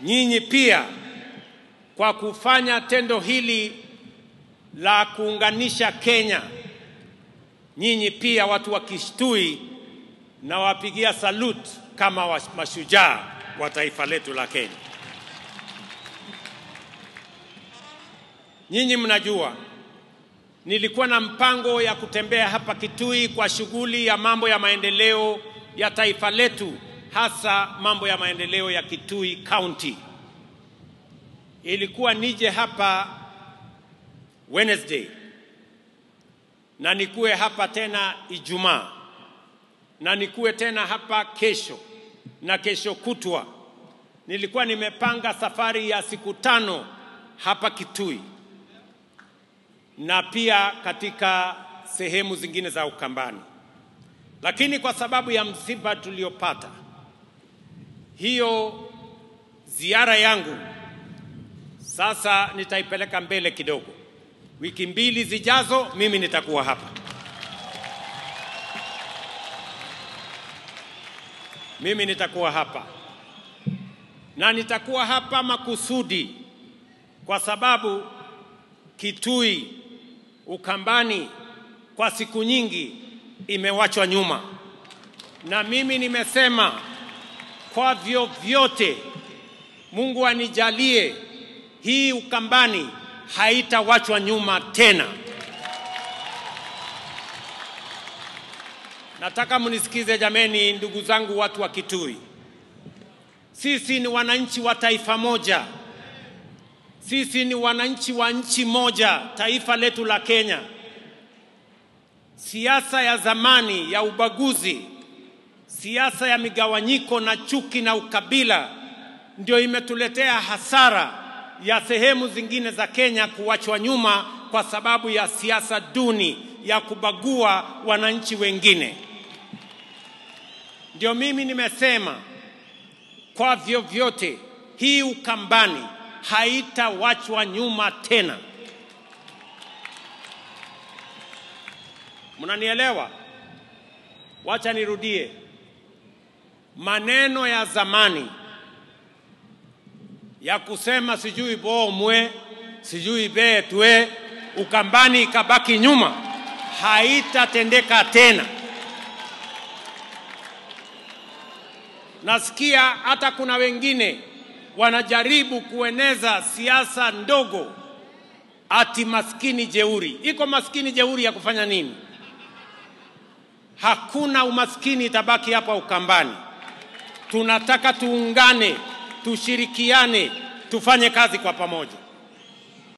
nyinyi pia kwa kufanya tendo hili la kuunganisha Kenya. Nyinyi pia watu wa Kitui na wapigia salute kama mashujaa wa taifa letu la Kenya. Nyinyi mnajua nilikuwa na mpango ya kutembea hapa Kitui kwa shughuli ya mambo ya maendeleo ya taifa letu, hasa mambo ya maendeleo ya Kitui County. Ilikuwa nije hapa Wednesday na nikuwe hapa tena Ijumaa na nikuwe tena hapa kesho na kesho kutwa. Nilikuwa nimepanga safari ya siku 5 hapa Kitui na pia katika sehemu zingine za Ukambani. Lakini kwa sababu ya msiba tuliopata, hiyo ziara yangu sasa nitaipeleka mbele kidogo. Wiki 2 zijazo mimi nitakuwa hapa. Mimi nitakuwa hapa. Na nitakuwa hapa makusudi kwa sababu Kitui, Ukambani kwa siku nyingi imewachwa nyuma. Na mimi nimesema kwa vyovyote Mungu anijalie hii Ukambani haitawachwa nyuma tena. Nataka mnisikize jameni, ndugu zangu watu wa Kitui. Sisi ni wananchi wa taifa moja. Sisi ni wananchi wa nchi moja, taifa letu la Kenya. Siasa ya zamani ya ubaguzi, siasa ya migawanyiko na chuki na ukabila ndio imetuletea hasara ya sehemu zingine za Kenya kuachwa nyuma kwa sababu ya siasa duni ya kubagua wananchi wengine. Ndio mimi nimesema kwa vyovyote hii Ukambani haitawachwa nyuma tena. Mnanielewa? Wacha nirudie. Maneno ya zamani ya kusema sijui bomwe, sijui betwe, Ukambani kabaki nyuma, haitatendeka tena. Nasikia hata kuna wengine wanajaribu kueneza siasa ndogo ati maskini jeuri. Iko maskini jeuri ya kufanya nini? Hakuna umaskini itabaki hapa Ukambani. Tunataka tuungane, tushirikiane, tufanye kazi kwa pamoja.